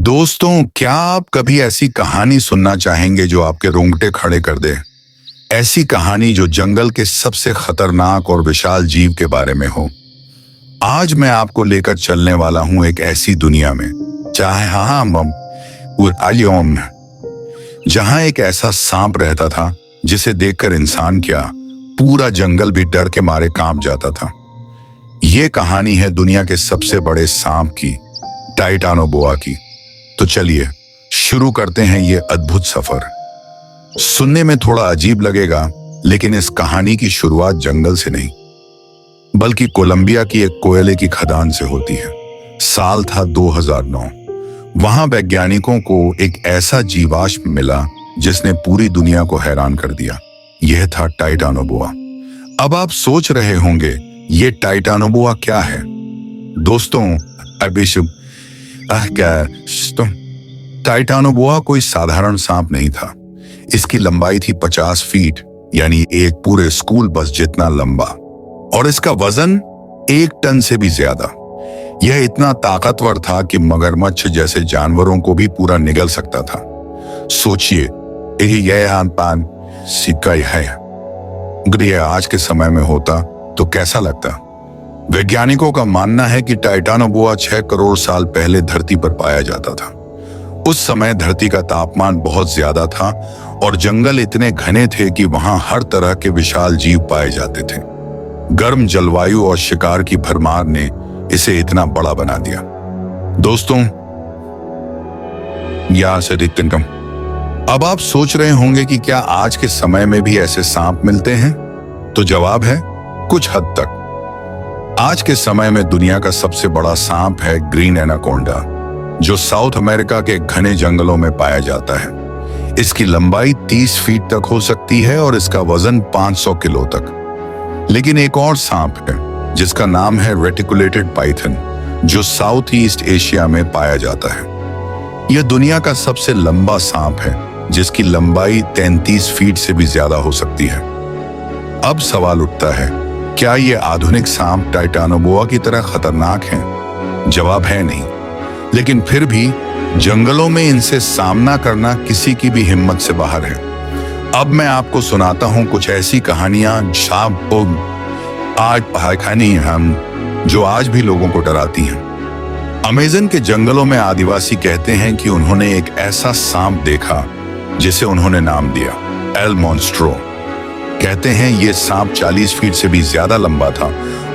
दोस्तों, क्या आप कभी ऐसी कहानी सुनना चाहेंगे जो आपके रोंगटे खड़े कर दे? ऐसी कहानी जो जंगल के सबसे खतरनाक और विशाल जीव के बारे में हो। आज मैं आपको लेकर चलने वाला हूं एक ऐसी दुनिया में जहां एक ऐसा सांप रहता था जिसे देखकर इंसान क्या, पूरा जंगल भी डर के मारे कांप जाता था। ये कहानी है दुनिया के सबसे बड़े सांप की, टाइटानोबोआ की। तो चलिए शुरू करते हैं ये अद्भुत सफर। सुनने में थोड़ा अजीब लगेगा, लेकिन इस कहानी की शुरुआत जंगल से नहीं बल्कि कोलंबिया की एक कोयले की खदान से होती है। साल था 2009। वहां वैज्ञानिकों को एक ऐसा जीवाश्म मिला जिसने पूरी दुनिया को हैरान कर दिया। यह था टाइटानोबोआ। अब आप सोच रहे होंगे, ये टाइटानोबोआ क्या है? दोस्तों, टाइटानोबोआ कोई साधारण सांप नहीं था। इसकी लंबाई थी 50 फीट, यानी एक पूरे स्कूल बस जितना लंबा, और इसका वजन 1 टन से भी ज्यादा। यह इतना ताकतवर था कि मगरमच्छ जैसे जानवरों को भी पूरा निगल सकता था। सोचिए, यह पान सिक्का है, अगर यह आज के समय में होता तो कैसा लगता? वैज्ञानिकों का मानना है कि टाइटानोबोआ 6 करोड़ साल पहले धरती पर पाया जाता था। उस समय धरती का तापमान बहुत ज्यादा था और जंगल इतने घने थे कि वहां हर तरह के विशाल जीव पाए जाते थे। गर्म जलवायु और शिकार की भरमार ने इसे इतना बड़ा बना दिया। दोस्तों, यहां से अब आप सोच रहे होंगे कि क्या आज के समय में भी ऐसे सांप मिलते हैं? तो जवाब है, कुछ हद तक। आज के समय में दुनिया का सबसे बड़ा सांप है ग्रीन एनाकोंडा, जो साउथ अमेरिका के घने जंगलों में पाया जाता है। इसकी लंबाई 30 फीट तक हो सकती है और इसका वजन 500 किलो तक। लेकिन एक और सांप है जिसका नाम है रेटिकुलेटेड पाइथन, जो साउथ ईस्ट एशिया में पाया जाता है। यह दुनिया का सबसे लंबा सांप है, जिसकी लंबाई 33 फीट से भी ज्यादा हो सकती है। अब सवाल उठता है, क्या ये आधुनिक सांप टाइटानोबोआ की तरह खतरनाक हैं? जवाब है नहीं, लेकिन फिर भी जंगलों में इनसे सामना करना किसी की भी हिम्मत से बाहर है। अब मैं आपको सुनाता हूं कुछ ऐसी कहानियां जो आज भी लोगों को डराती हैं। अमेज़न के जंगलों में आदिवासी कहते हैं कि उन्होंने एक ऐसा सांप देखा जिसे उन्होंने नाम दिया एल मॉन्स्ट्रो। कहते हैं ये सांप 40 फीट से भी ज्यादा लंबा था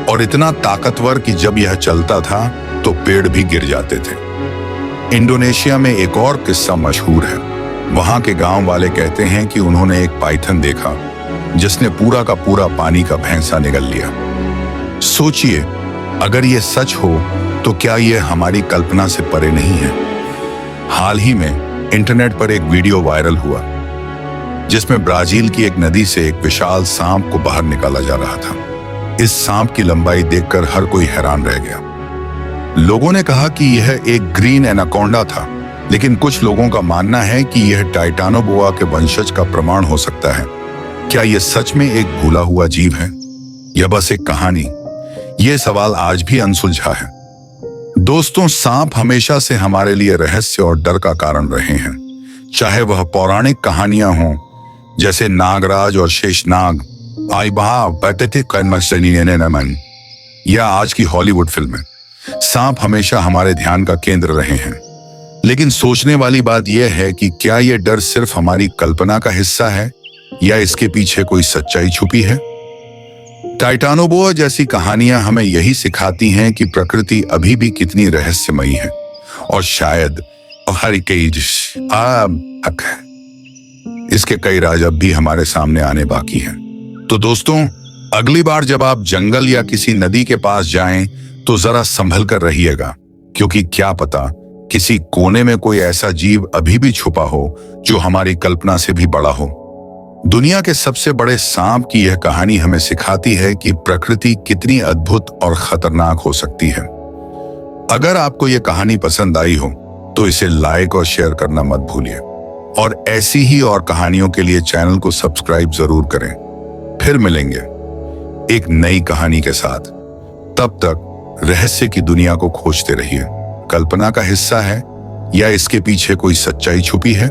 और इतना ताकतवर कि जब यह चलता था तो पेड़ भी गिर जाते थे। इंडोनेशिया में एक और किस्सा मशहूर है। वहां के गांव वाले कहते हैं कि उन्होंने एक पाइथन देखा जिसने पूरा का पूरा पानी का भैंसा निगल लिया। सोचिए, अगर ये सच हो तो क्या यह हमारी कल्पना से परे नहीं है? हाल ही में इंटरनेट पर एक वीडियो वायरल हुआ जिसमें ब्राजील की एक नदी से एक विशाल सांप को बाहर निकाला जा रहा था। इस सांप की लंबाई देखकर हर कोई हैरान रह गया। लोगों ने कहा कि यह एक ग्रीन एनाकोंडा था, लेकिन कुछ लोगों का मानना है कि यह टाइटानोबोआ के वंशज का प्रमाण हो सकता है। क्या यह सच में एक भूला हुआ जीव है या बस एक कहानी? यह सवाल आज भी अनसुलझा है। दोस्तों, सांप हमेशा से हमारे लिए रहस्य और डर का कारण रहे हैं। चाहे वह पौराणिक कहानियां हों जैसे नागराज और शेषनाग, या आज की हॉलीवुड फिल्में, सांप हमेशा हमारे ध्यान का केंद्र रहे हैं। लेकिन सोचने वाली बात यह है कि क्या यह डर सिर्फ हमारी कल्पना का हिस्सा है या इसके पीछे कोई सच्चाई छुपी है? टाइटानोबोआ जैसी कहानियां हमें यही सिखाती हैं कि प्रकृति अभी भी कितनी रहस्यमयी है और शायद इसके कई राज अब भी हमारे सामने आने बाकी हैं। तो दोस्तों, अगली बार जब आप जंगल या किसी नदी के पास जाएं तो जरा संभल कर रहिएगा, क्योंकि क्या पता किसी कोने में कोई ऐसा जीव अभी भी छुपा हो जो हमारी कल्पना से भी बड़ा हो। दुनिया के सबसे बड़े सांप की यह कहानी हमें सिखाती है कि प्रकृति कितनी अद्भुत और खतरनाक हो सकती है। अगर आपको यह कहानी पसंद आई हो तो इसे लाइक और शेयर करना मत भूलिए, और ऐसी ही और कहानियों के लिए चैनल को सब्सक्राइब जरूर करें। फिर मिलेंगे एक नई कहानी के साथ। तब तक रहस्य की दुनिया को खोजते रहिए। कल्पना का हिस्सा है या इसके पीछे कोई सच्चाई छुपी है?